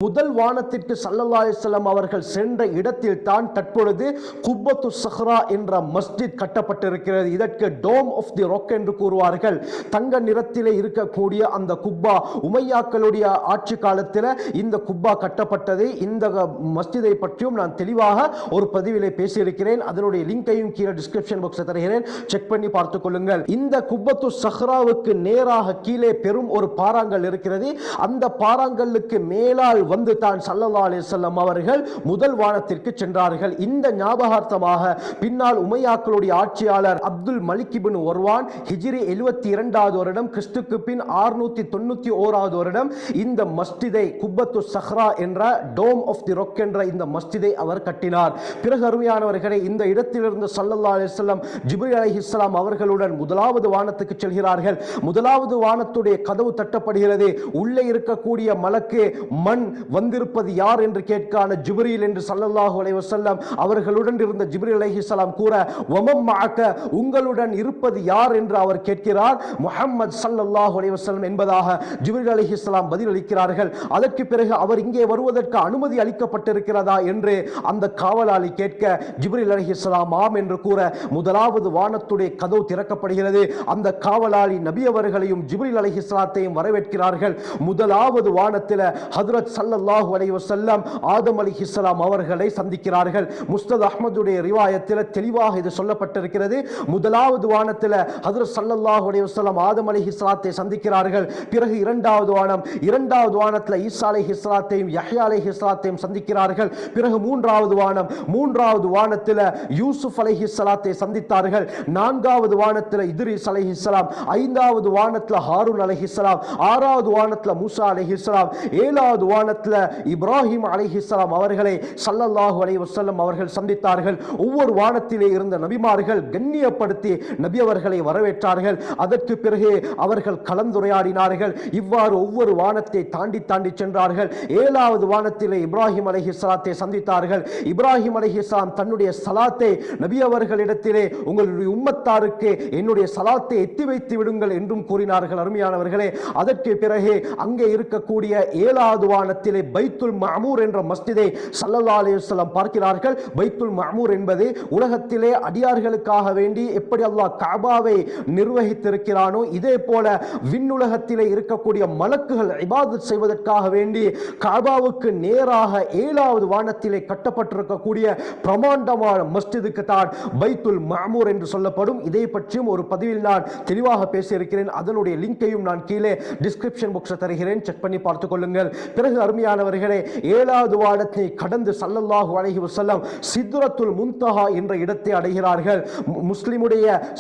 முதல் வானத்திற்கு ஸல்லல்லாஹு அலைஹி வஸல்லம் அவர்கள் சென்ற இடத்தில் தான் தற்பொழுது குப்பத்து ஸஹ்ரா என்ற மஸ்ஜித் கட்டப்பட்டிருக்கிறது. இதற்கு டோம் ஆஃப் தி ராக் என்று கூறுவார்கள். தங்க நிறத்திலே இருக்கக்கூடிய அந்த குப்பா உமையாக்களுடைய ஆட்சி காலத்தில் இந்த குப்பா கட்டப்பட்டது. இந்த மஸ்ஜிதை பற்றியும் நான் தெளிவாக ஒரு பதிவிலே பேசியிருக்கிறேன். அதனுடைய லிங்கையும் கீழே டிஸ்கிரிப்ஷன் பாக்ஸில் தருகிறேன், செக் பண்ணி பார்த்துக் கொள்ளுங்கள். இந்த குப்பத்து ஸஹ்ராவுக்கு நேராக கீழே பெரும் ஒரு பாறாங்கல் இருக்கிறது. அந்த பாறாங்கல்லுக்கு மேலால் வந்து தான் ஸல்லல்லாஹு அலைஹி வஸல்லம் அவர்கள் முதல் வானத்திற்கு சென்றார்கள். இந்த ஞாபகார்த்தமாக பின்னால் உமையாக்களுடைய ஆட்சியாளர் அப்துல் மலிக் இப்னு மர்வான் ஹிஜ்ரி 72வது வருடம், கிறிஸ்துக்கு பின் 691வது வருடம் இந்த மஸ்ஜிதை குப்பத்து ஸஹ்ரா என்ற டோம் ஆஃப் தி ராக் என்ற இந்த மஸ்ஜிதை அவர் கட்டினார். பிறகு அருமையானவர்களே, இந்த இடத்திலிருந்து ஸல்லல்லாஹு அலைஹி வஸல்லம் ஜிப்ரீல் அலைஹிஸ்ஸலாம் அவர்களுடன் முதலாவது வானத்துக்கு செல்கிறார்கள். முதலாவது வானத்துடைய கதவு தட்டப்படுகிறது. உள்ளே இருக்கக்கூடிய மலக்கு மண் வந்திருப்பது யார் என்று கேட்கான ஜிப்ரீல் என்று ஸல்லல்லாஹு அலைஹி வஸல்லம் அவர்களுடன் இருந்த ஜிப்ரீல் அலைஹிஸ்ஸலாம் கூற, வமம் மஅக, உங்களுடன் இருப்பது யார் என்று அவர் கேட்கிறார். முஹம்மது ஸல்லல்லாஹு அலைஹி வஸல்லம் என்பதாக ஜிப்ரீல் அலைஹிஸ்ஸலாம் பதில் அளிக்கிறார்கள். அதற்கு பிறகு அவர் இங்கே வருவதற்கு அனுமதி அளிக்கப்பட்டிருக்கிறதா என்று அந்த காவலாளி கேட்க, ஜிப்ரீல் அலைஹிஸ்ஸலாம் ஆம் என்று கூற முதலாவது வானத்துடைய கதவு திறக்கப்படுகிறது. அந்த காவலாளி நபி அவர்களையும் ஜிப்ரீல் அலைஹிஸ்ஸலாத்தையும் வரவேற்கிறார்கள். முதலாவது வானத்தில் ஹஜ்ரத் ஸல்லல்லாஹு அலைஹி வஸல்லம் ஆதம் அலைஹிஸ்ஸலாம் அவர்களை சந்திக்கிறார்கள். முஸ்னத் அஹ்மதுடைய ரிவாயத்தில் தெளிவாக இது சொல்லப்பட்டிருக்கிறது. முதலாவது வானத்தில் ஹஜ்ரத் ஸல்லல்லாஹு அலைஹி வஸல்லம் ஆதம் அலைஹிஸ்ஸலாத்தை சந்திக்கிறார்கள். பிறகு இரண்டாவது வானத்தில் ஈசா அலைஹிஸ்ஸலாத்தையும் யஹ்யா அலைஹிஸ்ஸலாத்தையும் சந்திக்கிறார்கள். பிறகு மூன்றாவது வானத்தில் யூசுப் அலைஹிஸ்ஸலாத்தை சந்தித்தார்கள். நான்காவது வானத்தில் இத்ரீஸ் அலைஹிஸ்ஸலாம், ஐந்தாவது வானத்தில் ஹாரூன் அலைஹிஸ்ஸலாம், ஆறாவது வானத்தில் மூசா அலைஹிஸ்ஸலாம், ஏழாவது வானத்தில் இப்ராஹிம் அலைஹிஸ்ஸலாம் அவர்களை ஸல்லல்லாஹு அலைஹி வஸல்லம் அவர்கள் சந்தித்தார்கள். ஒவ்வொரு வானத்திலே இருந்த நபிமார்கள் கண்ணியப்படுத்தி நபி அவர்களை வரவேற்றார்கள். அதற்கு பிறகு அவர்கள் கலந்துரையாடினார்கள். இவ்வாறு ஒவ்வொரு வானத்தை தாண்டி சென்றார்கள். ஏழாவது வானத்திலே இப்ராஹிம் அலைஹிஸ்ஸலாத்தை சந்தித்தார்கள். இப்ராஹிம் அலைஹிஸ்ஸலாம் தன்னுடைய சலாத்தை நபி அவர்களிடத்திலே, உங்களுடைய உம்மத்தாருக்கு என்னுடைய சலாத்தை எத்தி வைத்து விடுங்கள் என்றும் கூறினார்கள். அருமையானவர்களே, அதற்கு பிறகு அங்கே இருக்கக்கூடிய ஏழாவது வானத்திலே பைத்துல் மஅமூர் என்ற மஸ்ஜிதை ஸல்லல்லாஹு அலைஹி வஸல்லம் பார்க்கிறார்கள். பைத்துல் மஅமூர் என்பது உலகத்திலே அடியார்களுக்காக வேண்டி எப்படி அல்லாஹ் கஅபாவை நிர்வகித்திருக்கிறானோ, இதே போல விண்ணுலகத்திலே இருக்கக்கூடிய மலக்குகள் இபாதத் செய்வதற்காக வேண்டி கஅபாவுக்கு நேராக ஏழாவது வானத்திலே கட்டப்பட்டிருக்கக்கூடிய பிரமாண்டமான மஸ்ஜிதுக்கு தான் பைத்துல் மஅமூர் என்று சொல்லப்படும். இதை பற்றியும் ஒரு பதிவில் நான் தெளிவாக பேசியிருக்கிறேன். அதனுடைய லிங்கையும் நான் கீழே டிஸ்கிரிப்ஷன் பாக்ஸில் தருகிறேன், செக் பண்ணி பார்த்துக் கொள்ளுங்கள். பிறகு அருமையானவர்களே, ஏழாவது வானத்தை கடந்து ஸல்லல்லாஹு அலைஹி வஸல்லம் சித்ரத்துல் முன்தஹா என்ற இடத்தை அடைகிறார்கள்.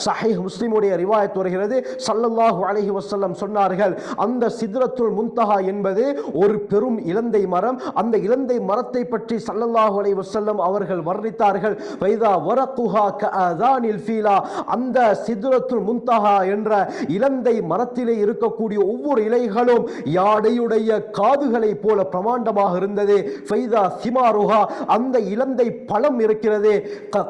சஹீஹ் முஸ்லிமுடைய ரிவாயத் வருகிறது. ஸல்லல்லாஹு அலைஹி வஸல்லம் சொன்னார்கள், அந்த சித்ரத்துல் முன்தஹா என்பது ஒரு பெரும் இலந்தை மரம். அந்த இலந்தை மரத்தை பற்றி ஸல்லல்லாஹு அலைஹி வஸல்லம் அவர்கள் வர்ணித்தார்கள். வைதா வரகுஹா கஅதானில் ஃபீலா, அந்த சித்ரத்துல் முன்தஹா என்ற இலந்தை மரத்திலே இருக்கக்கூடிய ஒவ்வொரு இலைகளும் யாடையுடைய காதுகளை போல பிரமாண்டமாக இருந்தது. ஃபைதா சிமாருஹா, அந்த இலந்தை பழம் இருக்கிறது.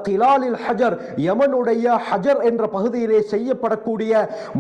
கிலாலில் ஹஜர், யமனுடைய ஹஜர் என்ற பகுதியிலே செய்யப்படக்கூடிய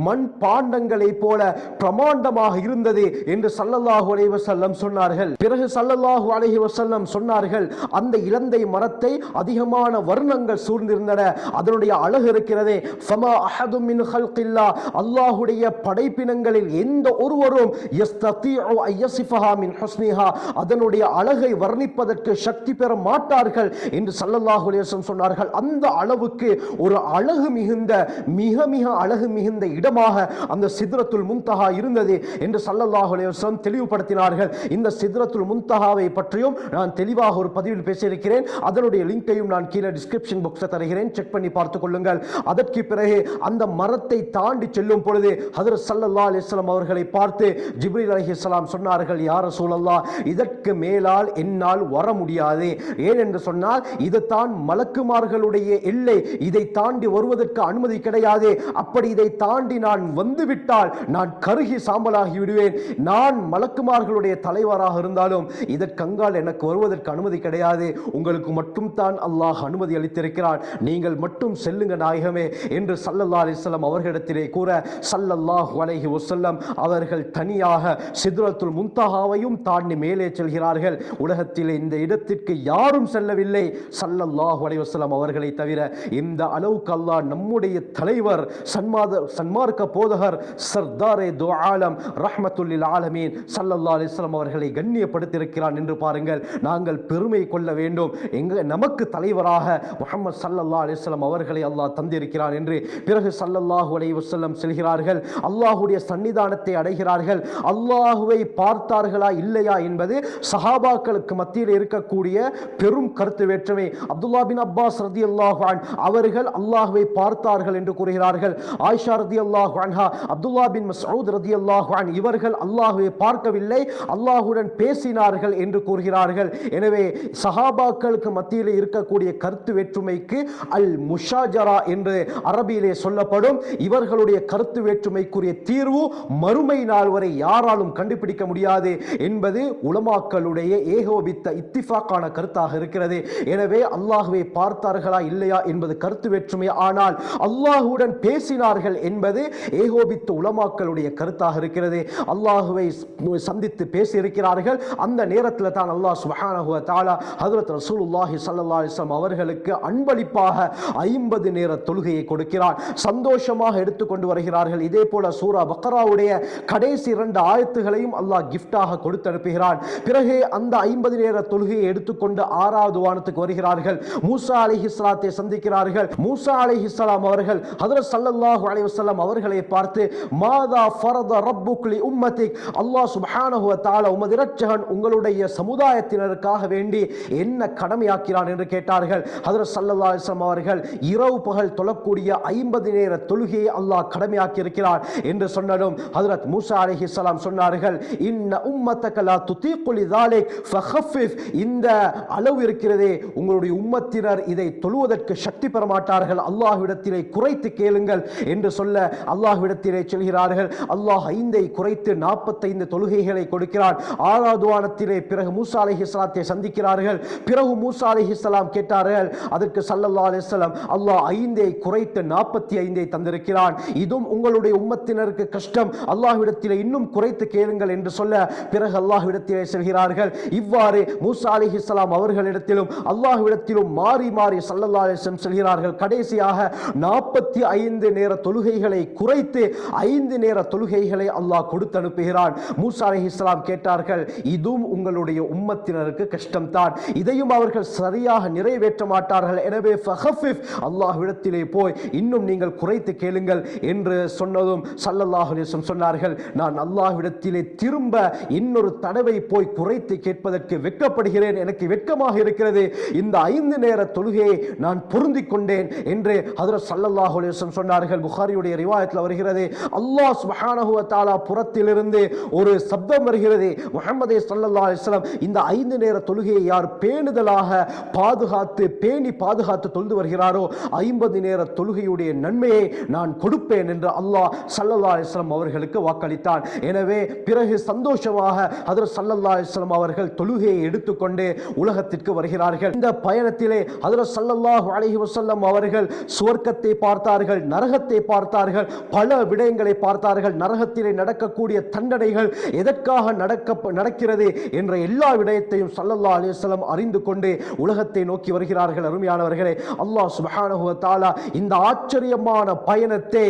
மண் பாண்டங்களை போல பிரமாண்டமாக இருந்தது என்று ஸல்லல்லாஹு அலைஹி வஸல்லம் சொன்னார்கள். பிறகு ஸல்லல்லாஹு அலைஹி வஸல்லம் சொன்னார்கள், அந்த இலந்தை மரத்தை அதிகமான வர்ணங்கள் சூழ்ந்திருந்தன. அதனுடைய அழகு இருக்கிறதே, ஃபமா அஹது மின் ஹல்கில்லா, அல்லாஹ்வுடைய படைப்பினங்களில் எந்த ஒருவரும் யஸ்ததீஉ அய்யஸிஃபஹா மின் ஹுஸ்னிஹா, அதனுடைய அழகை வர்ணிப்பதற்கு சக்தி பெற மாட்டார்கள் என்று ஸல்லல்லாஹு அலைஹி வஸல்லம் சொன்னார்கள். அந்த அளவுக்கு ஒரு அழகு மிகுந்த மிக அழகு மிகுந்த இடமாக அந்த சித்ரத்துல் முன்தஹா இருந்தது என்று ஸல்லல்லாஹு அலைஹி வஸல்லம் தெளிவுபடுத்தினார்கள். இந்த சித்ரத்துல் முன்தஹாவை பற்றியும் நான் தெளிவாக ஒரு பதிவில் பேசியிருக்கிறேன். அதனுடைய லிங்கையும் நான் கீழே டிஸ்கிரிப்ஷன் பாக்ஸில் தருகிறேன், செக் பண்ணி பார்த்துக் கொள்ளுங்கள். அதற்கு பிறகு அந்த மரத்தை தாண்டி செல்லும் பொழுது ஹஜ்ரத் ஸல்லல்லாஹு அலைஹி வஸல்லம் அவர்களை பார்த்து ஜிப்ரீல் அலைஹிஸ்ஸலாம் சொன்னார்கள், யா ரசூலல்லாஹ், இதற்கு மேலால் என்னால் வர முடியாது. ஏன் என்று சொன்னால், இதுதான் மலக்குமார்களுடைய எல்லை. இதை தாண்டி வருவதற்கு அனுமதி கிடையாது. அப்படி இதை தாண்டி நான் வந்துவிட்டால் நான் கருகி சாம்பலாகி விடுவேன். நான் மலக்குமார்களுடைய தலைவராக இருந்தாலும் இதற்கங்கால் எனக்கு வருவதற்கு அனுமதி கிடையாது. உங்களுக்கு மட்டும் தான் அல்லாஹ் அனுமதி அளித்திருக்கிறான். நீங்கள் மட்டும் செல்லுங்க நாயகமே என்று ஸல்லல்லாஹு அலைஹி வஸல்லம் அவர்களிடத்திலே கூற, ஸல்லல்லாஹு அலைஹி வஸல்லம் அவர்கள் தனியாக சித்ரத்துல் முன்தஹாவையும் தாண்டி மேலே செல்கிறார்கள். உலகத்தில் இந்த இடத்திற்கு யாரும் செல்லவில்லை ஸல்லல்லாஹு அலைஹி வஸல்லம் அவர்களை தவிர. இந்த அளவுக்கு அல்லாஹ் நம்முடைய தலைவர், சன்மார்க்க போதகர், சர்தாரே து ஆலம், ரஹ்மத்துல் லில் ஆலமீன் ஸல்லல்லாஹு அலைஹி வஸல்லம் அவர்களை கண்ணியப்படுத்தியிருக்கிறான் என்று பாருங்கள். நாங்கள் பெருமை கொள்ள வேண்டும். நமக்கு தலைவராக முஹம்மது ஸல்லல்லாஹு அலைஹி வஸல்லம் அவர்களை அல்லாஹ் தந்திருக்கிறான் என்று. பிறகு ஸல்லல்லாஹு அலைஹி வஸல்லம் செல்கிறார்கள், அல்லாஹ்வுடைய சன்னிதானத்தை அடைகிறார்கள். அல்லாஹ்வை பார்த்தார்களா இல்லையா என்பது சஹாபாக்களுக்கு மத்தியில் இருக்கக்கூடிய பெரும் கருத்து வேற்றுமை. அப்துல்லா பின் அப்பாஸ் ரலியல்லாஹு அன்ஹு அவர்கள் அல்லாஹ்வை பார்த்தார்கள் என்று கூறுகிறார்கள். ஆயிஷா ரலியல்லாஹு அன்ஹா, அப்துல்லா பின் மஸ்ஊத் ரலியல்லாஹு அன்ஹு இவர்கள் அல்லாஹ்வை பார்க்கவில்லை, அல்லாஹ்வுடன் பேசினார்கள் என்று கூறுகிறார்கள். எனவே சஹாபாக்களுக்கு மத்தியில் இருக்கக்கூடிய கருத்து வேற்றுமைக்கு அல் முஷாஜரா என்று அரபியிலே சொல்லப்படும். இவர்களுடைய கருத்து வேற்றுமைக்குரிய தீர்வு மறுமை நாள் வரை யாராலும் கண்டுபிடிக்க முடியாது என்பது உலமாக்களுடைய ஏகோபித்த இத்திஃபாக்கான கருத்தாக இருக்கிறது. எனவே அல்லாஹ்வை பார்த்தார்களா இல்லையா என்பது கருத்து வேற்றுமை. ஆனால் அல்லாஹ்வுடன் பேசினார்கள் என்பது ஏகோபித்த உலமாக்களுடைய கருத்தாக இருக்கிறது. அல்லாஹ்வை சந்தித்து பேசி இருக்கிறார்கள். அந்த நேரத்தில் தான் அல்லாஹ் சுப்ஹானஹு வ தஆலா ஹஜ்ரத் ரசூலுல்லாஹி ஸல்லல்லாஹு அலைஹி வஸல்லம் அவர்களுக்கு அன்பளிப்பாக 50 நேர தொழுகையை கொடுக்கிறார். சந்தோஷமாக எடுத்துக்கொண்டு வருகிறார்கள். இதே போல சூரா பக்ராவுடைய கடைசி 2 ஆயத்துகளையும் அல்லாஹ் கிஃப்டாக கொடுத்து அனுப்புகிறான். பிறகு அந்த 50 நேர தொழுகையை எடுத்துக்கொண்டு 6வது வானத்துக்கு வருகிறார்கள். மூசா அலைஹிஸ்ஸலாத்தை சந்திக்கிறார்கள். மூசா அலைஹிஸ்ஸலாம் அவர்கள் ஹஜ்ரத் ஸல்லல்லாஹு அலைஹி வஸல்லம் அவர்களை பார்த்து, மாதா ஃபரத ரப்புக் லி உம்மத்திக், அல்லாஹ் சுப்ஹானஹு வ தஆலா உமது இரட்சகன் உங்களுடைய சமுதாயத்தினருக்காக வேண்டி என்ன கடமையாக்கிறான் என்று கேட்டார்கள். ஹஜ்ரத் ஸல்லல்லாஹு அலைஹி வஸல்லம் அவர்கள் இரவு பகல் தொழக்கூடிய 50 நேர தொழுகையை அல்லாஹ் கடமையாக்கி இருக்கிறார் என்று சொன்னதும் ஹஜ்ரத் மூசா அலைஹிஸ்ஸலாம் சொன்னார்கள், இன்ன உம்மத்தக லா துதீகு லிதாலிக் ஃபഖஃபிஃப், இந்த அளவு இருக்கிறதே உங்களுடைய உம்மத்தினர் இதை தொழுவதற்கு சக்தி பெற மாட்டார்கள், அல்லாஹ்விடத்திலே குறைத்து கேளுங்கள் என்று சொல்ல அல்லாஹ்விடத்திலே சொல்கிறார்கள். அல்லாஹ் 5ஐ குறைத்து 45 தொழுகைகளை கொடுக்கிறான். 6வது வானத்திலே பிறகு மூசா அலைஹிஸ்ஸலாத்தை சந்திக்கிறார்கள். பிறகு மூசா அலைஹிஸ்ஸலாம் கேட்டார்கள். அதற்கு ஸல்லல்லாஹு அலைஹி வஸல்லம், அல்லாஹ் 5ஐ குறைத்து 45ஐ தந்திருக்கிறான், இதுவும் உங்களுடைய உம்மத்தினருக்கு கஷ்டம், அல்லாஹ்விடத்திலே இன்னும் குறைத்து கேளுங்கள் என்று சொல்ல பிறகு அல்லாஹ்விடத்திலே செல்கிறார்கள். இவ்வாறு மூசா அலைஹிஸ்ஸலாம் அவர்களிடத்திலும் அல்லாஹ்விடத்திலும் மாறி மாறி ஸல்லல்லாஹு அலைஹி வஸல்லம் செல்கிறார்கள். கடைசியாக 45 நேர தொழுகைகளை குறைத்து 5 நேர தொழுகைகளை அல்லாஹ் கொடுத்து அனுப்புகிறான். மூசா அலைஹிஸ்ஸலாம் கேட்டார்கள், இதுவும் உங்களுடைய உம்மத்தினருக்கு கஷ்டம்தான், இதையும் அவர்கள் சரியாக நிறைவேற்ற மாட்டார்கள், எனவே ஃபഖஃபிஃப், அல்லாஹ்விடத்திலே போய் இன்னும் நீங்கள் குறைத்து கேளுங்கள் என்று சொன்னதும் ஸல்லல்லாஹு அலைஹி வஸல்லம் சொன்னார்கள், நான் அல்லாஹ்விடத்திலே திரும்ப இன்னொரு தடவை போய் குறைத்து கேட்பதற்கு வெட்கப்படுகிறேன், எனக்கு வெட்கமாக இருக்கிறது, இந்த 5 நேர தொழுகையை நான் பொருந்திக் கொண்டேன் என்று ஹஜ்ரத் ஸல்லல்லாஹு அலைஹி வஸல்லம் சொன்னார்கள். புகாரியுடைய ரிவாயத்தில் வருகிறது, அல்லாஹ் சுப்ஹானஹு வ தஆலா புறத்திலிருந்து ஒரு சப்தம் வருகிறது, முஹம்மதே ஸல்லல்லாஹு அலைஹி வஸல்லம் இந்த 5 நேர தொழுகையை யார் பேணுதலாக பேணி பாதுகாத்து தொழுது வருகிறாரோ 50 நேர தொழுகையுடைய நன்மையை நான் கொடுப்பேன் என்று அல்லாஹ் ஸல்லல்லாஹு அலைஹி வஸல்லம் அவர்களுக்கு வாக்களித்தான். எனவே பிறகு சந்தோஷமாக ஹஜ்ரத் ஸல்லல்லாஹு அலைஹி வஸல்லம் அவர்கள் தொழுகையை எடுத்துக்கொண்டு உலகத்திற்கு வருகிறார்கள். இந்த பயணத்திலே ஹஜ்ரத் ஸல்லல்லாஹு அலைஹி வஸல்லம் அவர்கள் சுவர்க்கத்தை பார்த்தார்கள், நரகத்தை பார்த்தார்கள், பல விடயங்களை பார்த்தார்கள். நரகத்திலே நடக்கக்கூடிய தண்டனைகள் எதற்காக நடக்கிறது என்ற எல்லா விடயத்தையும் ஸல்லல்லாஹு அலைஹி வஸல்லம் அறிந்து கொண்டு உலகத்தை நோக்கி வருகிறார்கள். அருமையானவர்களே, அல்லாஹ் சுப்ஹானஹு வ தஆலா இந்த ஆச்சரியமான பயணத்தை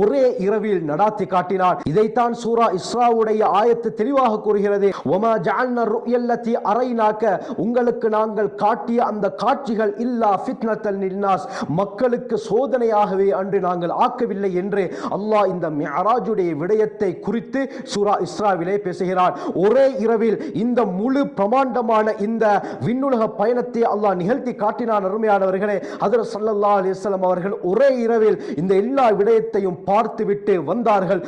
ஒரே இரவில் நடாத்தி காட்டினார். இதைத்தான் சூரா இஸ்ராவுடைய ஆயத்து தெளிவாக கூறுகிறது, வமா ஜஅல்னா ருயல்லதி அரைனாக, உங்களுக்கு நாங்கள் காட்டிய அந்த காட்சிகள் இல்லா ஃபித்னத்தல் லின்னாஸ், மக்களுக்கு சோதனையாகவே அன்று நாங்கள் ஆக்கவில்லை என்று அல்லாஹ் இந்த மிஅராஜுடைய விடயத்தை குறித்து சூரா இஸ்ராவிலே பேசுகிறார். ஒரே இரவில் இந்த முழு பிரமாண்டமான இந்த விண்ணுலக பயணத்தை அல்லாஹ் நிகழ்த்தி காட்டினான். அருமையானவர்களே, ஹஜ்ரத் ஸல்லல்லாஹு அலைஹி வஸல்லம் அவர்கள் ஒரே இரவில் இந்த எல்லா விடயத்தையும் பார்த்துவிட்டு வந்தார்கள்.